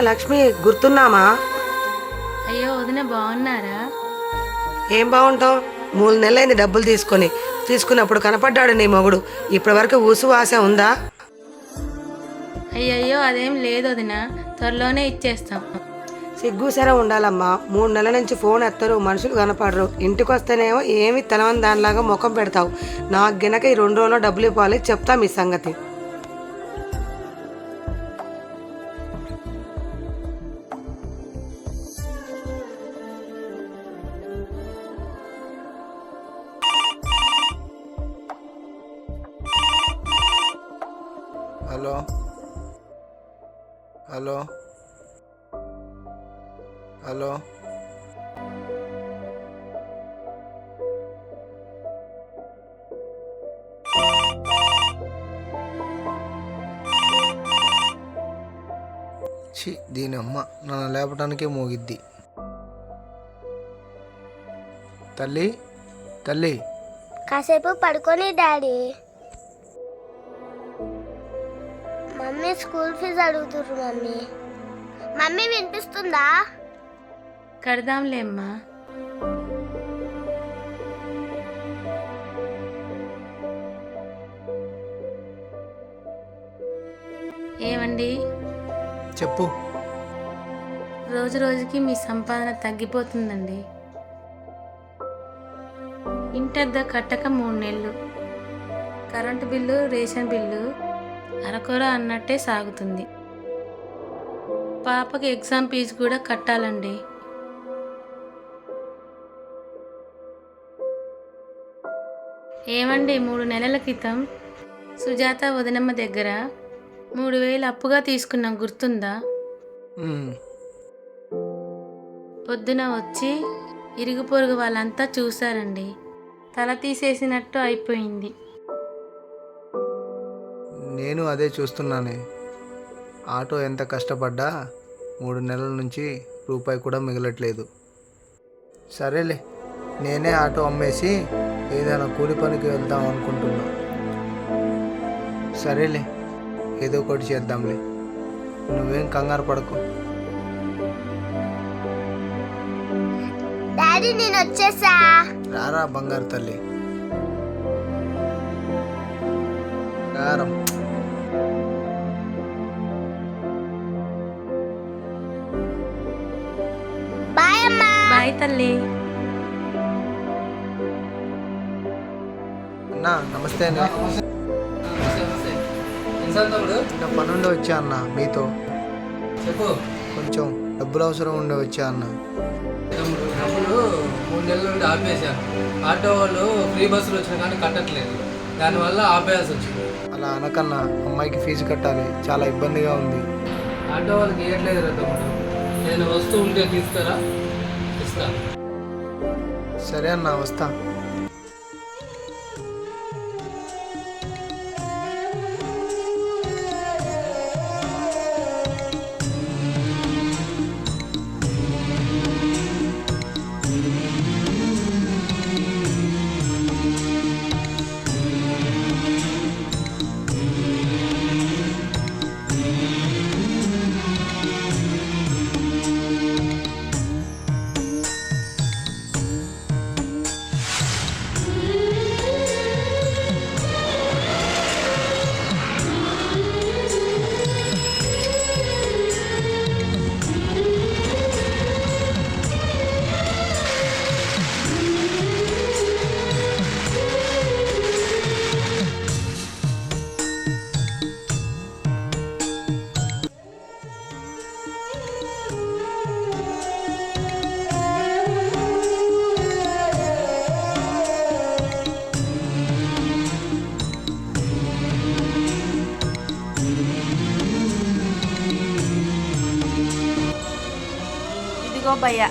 లక్ష్మి గుర్తున్నామా? అయ్యో వదిన బాగున్నారా? ఏం బాగుంటాం, 3 నెలలైంది డబ్బులు తీసుకున్నప్పుడు కనపడ్డాడు నీ మొగుడు. ఇప్పటి వరకు ఊసువాస ఉందా? అయ్యయ్యో అదేం లేదు వదిన, త్వరలోనే ఇచ్చేస్తాం. సిగ్గుసర ఉండాలమ్మా. 3 నెలల నుంచి ఫోన్ ఎత్తరు, మనుషులు కనపడరు. ఇంటికి వస్తేనేమో ఏమి తెలవని దానిలాగా ముఖం పెడతావు. నాకు గినక ఈ 2 రోజుల్లో డబ్బులు ఇవ్వాలి, చెప్తా మీ సంగతి. హలో హలో హలో దీని అమ్మ నన్ను లేపటానికే మోగిద్ది. తల్లి తల్లి కాసేపు పడుకొని డాడీ. మమ్మీ స్కూల్ ఫీజు అడుగుతుర్రు. మమ్మీ వినిపిస్తుందా? కడదాంలే అమ్మా. ఏమండి, చెప్పు. రోజు రోజుకి మీ సంపాదన తగ్గిపోతుందండి. ఇంటద్దె కట్టక 3 నెలలు, కరెంటు బిల్లు, రేషన్ బిల్లు అరకొర అన్నట్టే సాగుతుంది. పాపకి ఎగ్జామ్ ఫీజు కూడా కట్టాలండి. ఏమండి, 3 నెలల క్రితం సుజాత వదినమ్మ దగ్గర 3,000 అప్పుగా తీసుకున్నాం, గుర్తుందా? పొద్దున వచ్చి ఇరుగు పొరుగు వాళ్ళంతా చూశారండి. తల తీసేసినట్టు అయిపోయింది. నేను అదే చూస్తున్నానే. ఆటో ఎంత కష్టపడ్డా 3 నెలల నుంచి రూపాయి కూడా మిగలట్లేదు. సరేలే, నేనే ఆటో అమ్మేసి ఏదైనా కూలి పనికి వెళ్దాం అనుకుంటున్నా. సరేలే, ఏదో ఒకటి చేద్దాంలే, నువ్వేం కంగారు పడకు. డాడీ నేను వచ్చేసా. రారా బంగారు తల్లి. కారం బాయ్ అమ్మా. బాయ్ తల్లి. అన్నా నమస్తే అన్న. చిన్న పనుండి వచ్చా అన్న మీతో. చెప్పు. కొంచెం డబ్బులు అవసరం ఉండి వచ్చా అన్న. డబ్బులు 3 నెలల నుండి ఆపేశాను. ఆటో వాళ్ళు ఫ్రీ బస్సులు వచ్చిన కానీ కట్టట్లేదు, దానివల్ల ఆపేయాల్సి వచ్చింది. అలా అనకన్నా, అమ్మాయికి ఫీజు కట్టాలి, చాలా ఇబ్బందిగా ఉంది. ఆటో వాళ్ళకి ఇవ్వట్లేదు రా తమ్ముడు. నేను వస్తువు ఉంటే తీస్తారా? ఇస్తా. సరే అన్న, వస్తా. భయ్యా.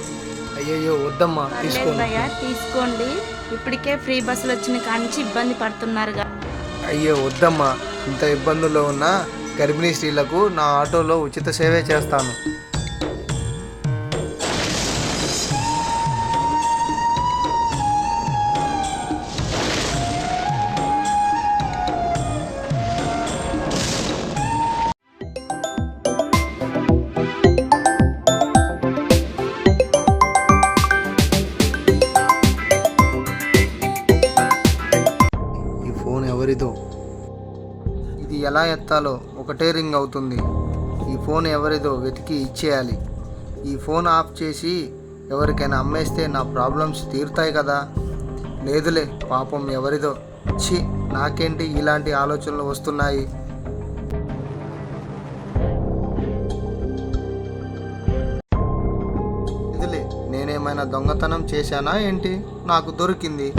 అయ్యయ్యో వద్దమ్మా, తీసుకోండి. భయ్యా తీసుకోండి, ఇప్పటికే ఫ్రీ బస్సులు వచ్చిన కానించి ఇబ్బంది పడుతున్నారుగా. అయ్యో వద్దమ్మా, ఇంత ఇబ్బందుల్లో ఉన్న గర్భిణీ స్త్రీలకు నా ఆటోలో ఉచిత సేవే చేస్తాను. ఎలా ఎత్తాలో ఒకటే రింగ్ అవుతుంది. ఈ ఫోన్ ఎవరిదో వెతికి ఇచ్చేయాలి. ఈ ఫోన్ ఆఫ్ చేసి ఎవరికైనా అమ్మేస్తే నా ప్రాబ్లమ్స్ తీరుతాయి కదా. లేదులే, పాపం ఎవరిదో. ఛీ, నాకేంటి ఇలాంటి ఆలోచనలు వస్తున్నాయి. లేదులే, నేనేమైనా దొంగతనం చేశానా ఏంటి? నాకు దొరికింది,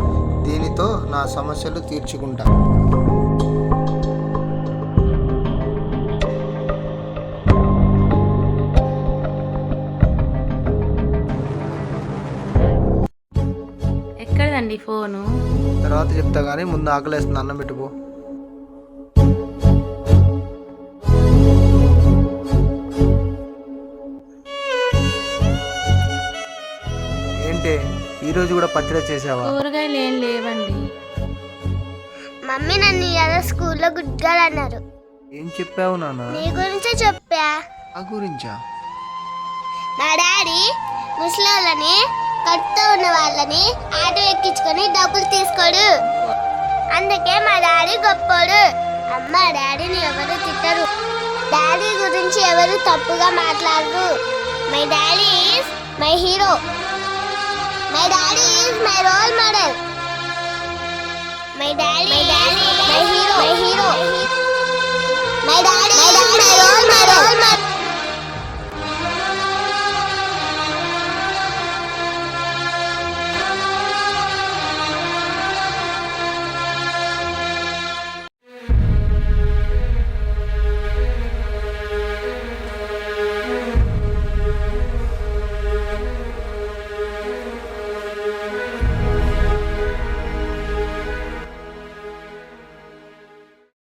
దీనితో నా సమస్యలు తీర్చుకుంటా. ఎక్కడదండి ఫోను? తర్వాత చెప్తా కానీ ముందు ఆకలేస్తుంది, అన్నం పెట్టుకో. ఏంటి ఈరోజు కూడా పచ్చడి చేసావా? కూరగాయలు ఏం లేవండి. మమ్మీ నన్ను ఇలా స్కూల్లో గుడ్గాలు అన్నారు. ఏం చెప్పావు నాన్న? నీ గురించే చెప్పా. ఆ గురించా? మా డాడీ ముసలోళ్ళని కట్టుతో ఉన్న వాళ్ళని ఆటో ఎక్కించుకొని డబ్బులు తీసుకోడు. అందుకే మా డాడీ గొప్పోడు. అమ్మ డాడీని ఎవరు తిట్టరు. డాడీ గురించి ఎవరు తప్పుగా మాట్లాడరు. My daddy is my hero. My daddy is my role model. My daddy my hero. My daddy my role model.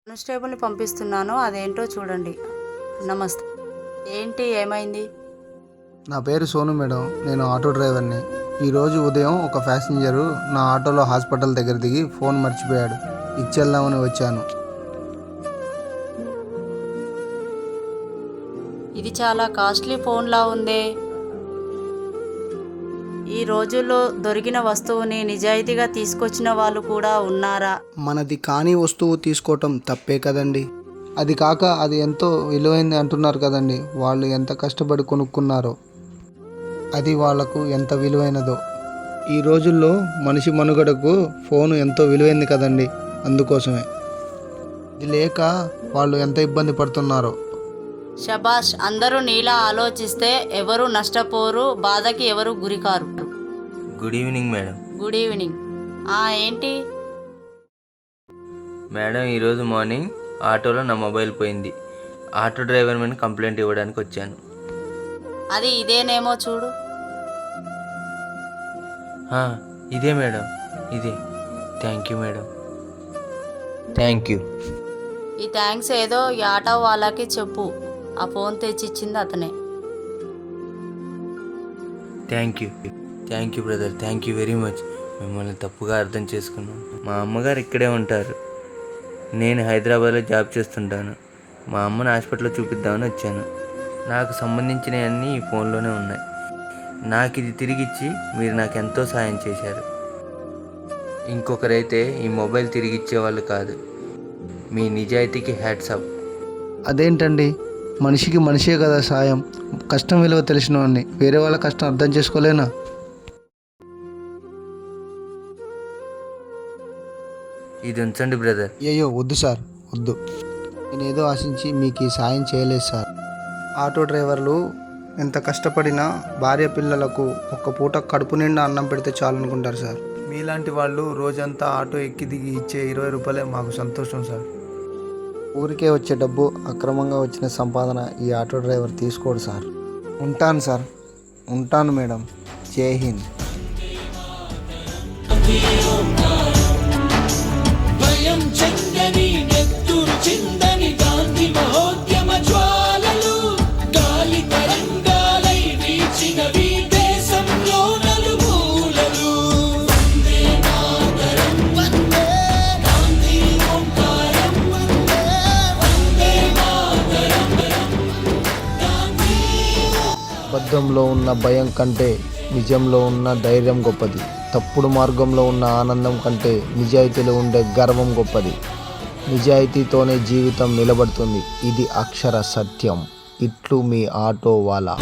కానిస్టేబుల్ని పంపిస్తున్నాను, అదేంటో చూడండి. నమస్తే. ఏంటి, ఏమైంది? నా పేరు సోను మేడం, నేను ఆటో డ్రైవర్ని. ఈరోజు ఉదయం ఒక ప్యాసింజరు నా ఆటోలో హాస్పిటల్ దగ్గర దిగి ఫోన్ మర్చిపోయాడు. ఇచ్చేద్దామని వచ్చాను. ఇది చాలా కాస్ట్లీ ఫోన్లా ఉందే. ఈ రోజుల్లో దొరికిన వస్తువుని నిజాయితీగా తీసుకొచ్చిన వాళ్ళు కూడా ఉన్నారా? మనది కాని వస్తువు తీసుకోవటం తప్పే కదండి. అది కాక అది ఎంతో విలువైంది అంటున్నారు కదండి. వాళ్ళు ఎంత కష్టపడి కొనుక్కున్నారో, అది వాళ్లకు ఎంత విలువైనదో. ఈ రోజుల్లో మనిషి మనుగడకు ఫోను ఎంతో విలువైంది కదండి. అందుకోసమే ఇది లేక వాళ్ళు ఎంత ఇబ్బంది పడుతున్నారో. శబాష్, అందరూ నీలా ఆలోచిస్తే ఎవరు నష్టపోరు, బాధకి ఎవరు గురికారు. Good evening madam. Good evening. ఏంటి మేడం, ఈరోజు మార్నింగ్ ఆటోలో నా మొబైల్ పోయింది. ఆటో డ్రైవర్ మీద కంప్లైంట్ ఇవ్వడానికి వచ్చాను. అది ఇదేనేమో చూడు. ఇదే మేడం, ఇదే. Thank you madam. Thank you. ఈ థ్యాంక్స్ ఏదో ఈ ఆటో వాళ్ళకి చెప్పు. ఆ ఫోన్ తెచ్చిచ్చింది అతనే. Thank you brother. Thank you very much. మిమ్మల్ని తప్పుగా అర్థం చేసుకున్నాను. మా అమ్మగారు ఇక్కడే ఉంటారు. నేను హైదరాబాద్లో జాబ్ చేస్తుంటాను. మా అమ్మని హాస్పిటల్లో చూపిద్దామని వచ్చాను. నాకు సంబంధించినవన్నీ ఈ ఫోన్లోనే ఉన్నాయి. నాకు ఇది తిరిగిచ్చి మీరు నాకు ఎంతో సాయం చేశారు. ఇంకొకరైతే ఈ మొబైల్ తిరిగి ఇచ్చేవాళ్ళు కాదు. మీ నిజాయితీకి హ్యాట్స్ ఆఫ్. అదేంటండి, మనిషికి మనిషే కదా సాయం. కష్టం విలువ తెలిసిన వాడిని వేరే వాళ్ళ కష్టం అర్థం చేసుకోలేనా? ఇది ఉంచండి బ్రదర్. అయ్యో వద్దు సార్, వద్దు. నేనేదో ఆశించి మీకు ఈ సాయం చేయలేదు సార్. ఆటో డ్రైవర్లు ఎంత కష్టపడినా భార్య పిల్లలకు ఒక్క పూట కడుపు నిండా అన్నం పెడితే చాలనుకుంటారు సార్. మీలాంటి వాళ్ళు రోజంతా ఆటో ఎక్కి దిగి ఇచ్చే 20 రూపాయలే మాకు సంతోషం సార్. ఊరికే వచ్చే డబ్బు, అక్రమంగా వచ్చిన సంపాదన ఈ ఆటో డ్రైవర్ తీసుకోడు సార్. ఉంటాను సార్, ఉంటాను మేడం. జై హింద్. భయం చెందని నెత్తురు చిందని గాంధీ మహోద్యమ జ్వాలలు గాలి తరంగాలై వీచినవి దేశంలో నలుమూలలు. వందే మాతరం, వందే గాంధీ ఓంకారం, వందే వందే మాతరం గాంధీ. అబద్ధంలో ఉన్న భయం కంటే నిజంలో ఉన్న ధైర్యం గొప్పది. తప్పుడు మార్గంలో ఉన్న ఆనందం కంటే నిజాయితీలో ఉండే గర్వం గొప్పది. నిజాయితీతోనే జీవితం నిలబడుతుంది. ఇది అక్షర సత్యం. ఇట్లు మీ ఆటోవాలా.